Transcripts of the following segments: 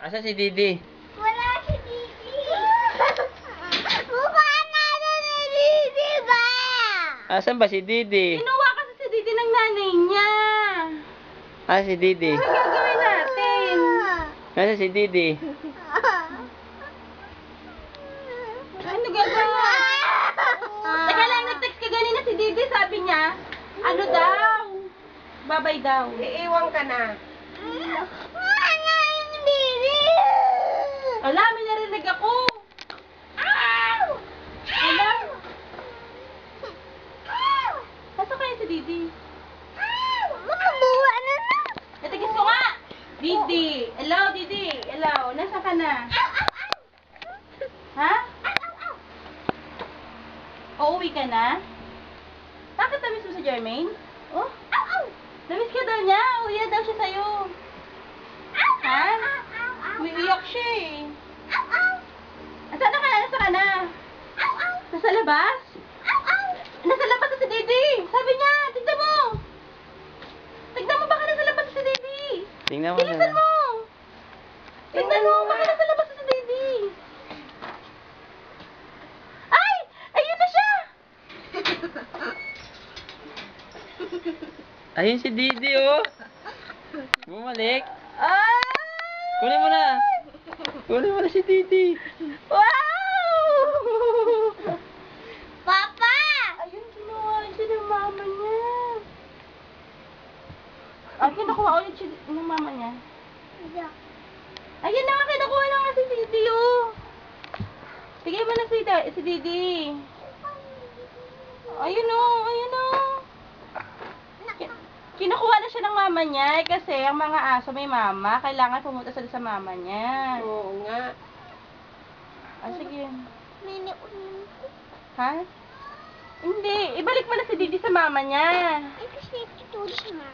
Asa si Didi? Wala si Didi. Mukha natin ni Didi ba? Asan ba si Didi? Kinuha kasi si Didi ng nanay niya. Si Didi? Ano gagawin natin? Nasa si Didi? Ano gagawin? Teka lang, nag-text ka ganina si Didi, sabi niya, ano daw? Babay daw. Iiwan ka na. Wala yung Didi. Ala, may narinig ako. Ala. Pasok kaya si Didi. Makabuha na na. Natigis ko nga. Didi. Hello, Didi. Hello. Nasaan ka na? Ha? Uuwi ka na? Bakit namiss mo si Jermaine? Oh? Namiss ka daw niya. Uwi na daw siya sa'yo. Ha? Umiiyak siya eh. Nasaan ka na? Nasaan ka na? Nasa labas? Nasa labas na si Didi. Sabi niya, tignan mo. Tignan mo baka nasa labas na si Didi. Tingnan mo Bilisan na. mo. Tignan mo baka nasa labas na si Didi. Ay! Ayun na siya! Ayun si Didi, oh. Bumalik. Ay! Kunin mo na. Kunin mo na si Didi. Wow! Papa! Ayun, kinuha siya ng mama niya. Ay, kinukuha ulit siya ng mama niya. Ayun na nga, kinukuha na nga si Didi, oh. Bigay mo na si Didi. Ayun, oh. Ayun, oh. Kinukuha na siya ng mama niya kasi ang mga aso may mama. Kailangan pumunta sila sa mama niya. Oo nga. Sige. Nini unin ko. Ha? Hindi. Ibalik mo na si Didi sa mama niya. Ay, kasi ito siya.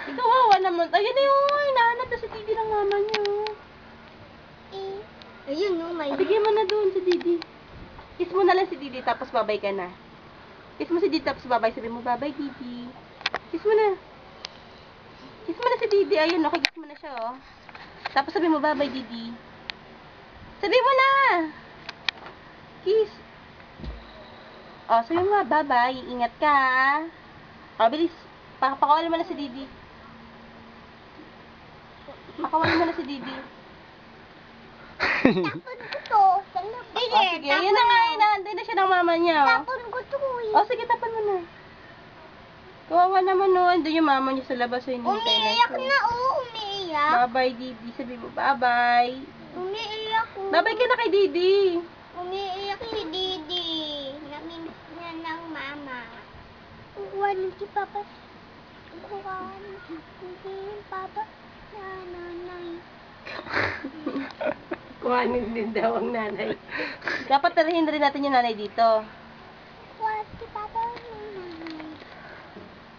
Ikaw, wawa naman. Ayun na yun. Hinahanap na si Didi ng mama niya. Ayun, no, may... Bigyan mo na doon si Didi. Kiss mo na lang si Didi tapos babay ka na. Kiss mo si Didi tapos babay. Sabi mo, babay Didi. Kiss mo na. Kiss mo na si Didi. Ayun, no. Kiss mo na siya, oh. Tapos sabi mo, babay Didi. Sabi mo na. Kiss. Oh, sabi mo, bye-bye. Ingat ka. Oh, bilis. Pakawalin mo na si Didi. Pakawalin mo na si Didi. Tapon ko to. Sige, Oh, sige. Yan na nga. Inaantay na siya ng mama niya, oh. Tapon ko to. Oh, sige, tapan mo na. Kawawa naman, no. Andun yung mama niya sa labas. So, hinihintay Umiiyak siya. na, oh. Umiiyak. Bye-bye, Didi. Sabi mo, bye-bye. Umiiyak, oh. Bye-bye ka na kay Didi. Umiiyak si Didi. Naminis niya ng mama. Kukuha nun si Papa. Kukuha nun si Papa. Nanay. Kuhanin din daw ang nanay. Dapat tarahin rin natin yung nanay dito. Kukuha si Papa. Nanay.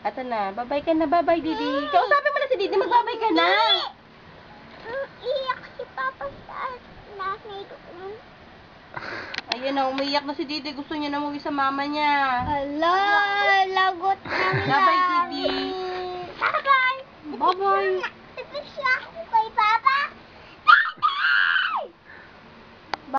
Ato na. Bye-bye ka na. Bye-bye, Didi. Kausapin mo na si Didi. Mag-bye ka na. Iyak si Papa sa nanay doon. Ayun na. Umiiyak na si Didi. Gusto niya na umuwi sa mama niya. Ala, lagot ng Bye-bye, Didi. Bye-bye. Bye-bye.